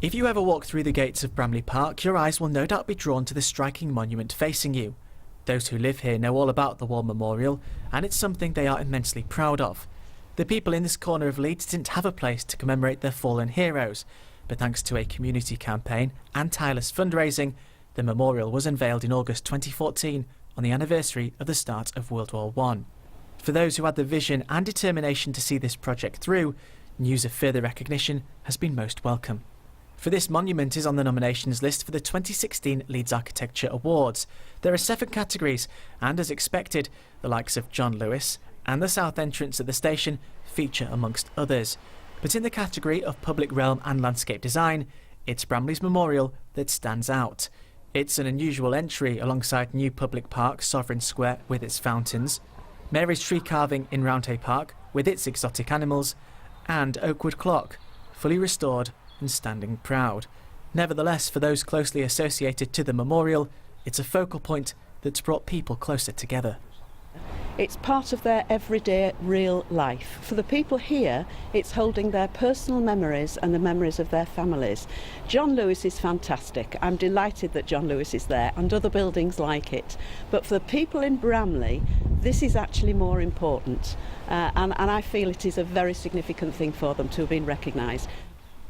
If you ever walk through the gates of Bramley Park, your eyes will no doubt be drawn to the striking monument facing you. Those who live here know all about the War Memorial, and it's something they are immensely proud of. The people in this corner of Leeds didn't have a place to commemorate their fallen heroes, but thanks to a community campaign and tireless fundraising, the memorial was unveiled in August 2014 on the anniversary of the start of World War I. For those who had the vision and determination to see this project through, news of further recognition has been most welcome. For this monument is on the nominations list for the 2016 Leeds Architecture Awards. There are 7 categories, and as expected, the likes of John Lewis and the south entrance at the station feature amongst others. But in the category of public realm and landscape design, it's Bramley's Memorial that stands out. It's an unusual entry alongside New Public Park, Sovereign Square with its fountains, Mary's tree carving in Roundhay Park with its exotic animals, and Oakwood Clock, fully restored and standing proud. Nevertheless, for those closely associated to the memorial, it's a focal point that's brought people closer together. It's part of their everyday real life. For the people here, it's holding their personal memories and the memories of their families. John Lewis is fantastic. I'm delighted that John Lewis is there and other buildings like it. But for the people in Bramley, this is actually more important. And I feel it is a very significant thing for them to have been recognised.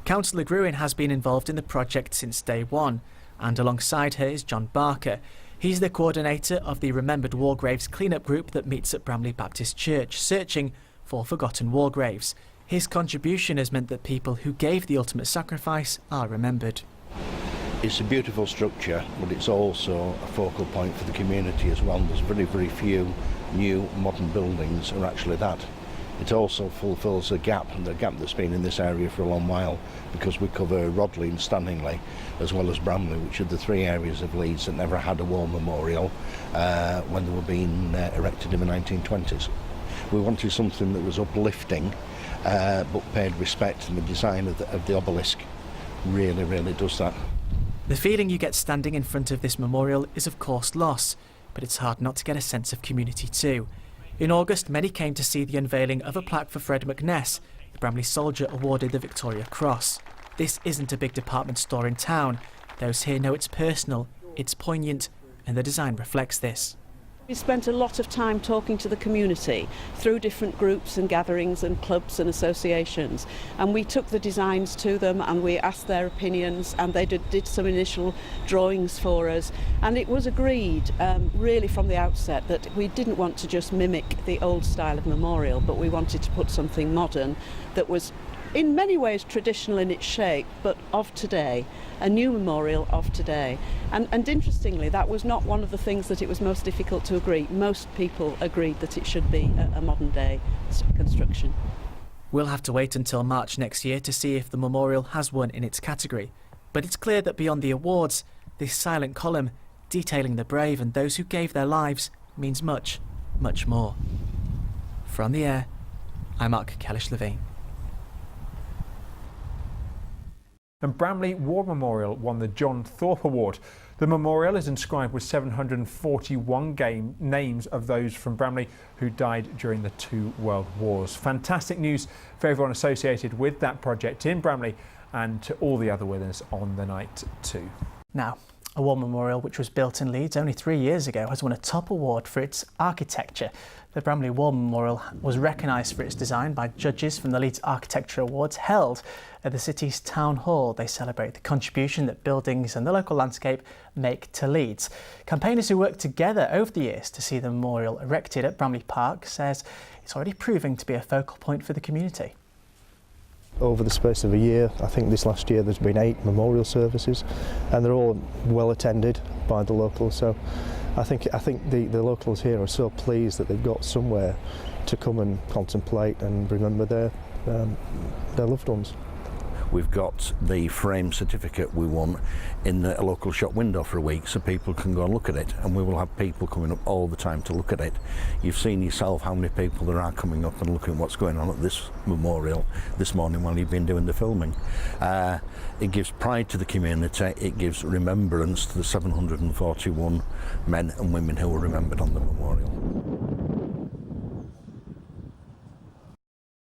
Councillor Gruen has been involved in the project since day one, and alongside her is John Barker. He's the coordinator of the Remembered War Graves clean-up group that meets at Bramley Baptist Church, searching for forgotten war graves. His contribution has meant that people who gave the ultimate sacrifice are remembered. It's a beautiful structure, but it's also a focal point for the community as well. There's very, very few new modern buildings are actually that. It also fulfills a gap that's been in this area for a long while, because we cover Rodley and Stanningley as well as Bramley, which are the 3 areas of Leeds that never had a war memorial when they were being erected in the 1920s. We wanted something that was uplifting but paid respect, and the design of the obelisk really does that. The feeling you get standing in front of this memorial is of course loss, but it's hard not to get a sense of community too. In August, many came to see the unveiling of a plaque for Fred McNess, the Bramley soldier awarded the Victoria Cross. This isn't a big department store in town. Those here know it's personal, it's poignant, and the design reflects this. We spent a lot of time talking to the community through different groups and gatherings and clubs and associations, and we took the designs to them and we asked their opinions, and they did some initial drawings for us, and it was agreed really from the outset that we didn't want to just mimic the old style of memorial, but we wanted to put something modern that was in many ways traditional in its shape, but of today, a new memorial of today. And interestingly, that was not one of the things that it was most difficult to agree. Most people agreed that it should be a modern day construction. We'll have to wait until March next year to see if the memorial has won in its category. But it's clear that beyond the awards, this silent column detailing the brave and those who gave their lives means much, much more. From the air, I'm Mark Kellish-Levine. And Bramley War Memorial won the John Thorpe Award. The memorial is inscribed with 741 names of those from Bramley who died during the 2 World Wars. Fantastic news for everyone associated with that project in Bramley, and to all the other winners on the night too. Now, a war memorial which was built in Leeds only 3 years ago has won a top award for its architecture. The Bramley War Memorial was recognised for its design by judges from the Leeds Architecture Awards held at the city's town hall. They celebrate the contribution that buildings and the local landscape make to Leeds. Campaigners who worked together over the years to see the memorial erected at Bramley Park says it's already proving to be a focal point for the community. Over the space of a year, I think this last year there's been 8 memorial services, and they're all well attended by the locals. So I think the locals here are so pleased that they've got somewhere to come and contemplate and remember their loved ones. We've got the frame certificate we won in a local shop window for a week, so people can go and look at it, and we will have people coming up all the time to look at it. You've seen yourself how many people there are coming up and looking at what's going on at this memorial this morning while you've been doing the filming. It gives pride to the community, it gives remembrance to the 741 men and women who were remembered on the memorial.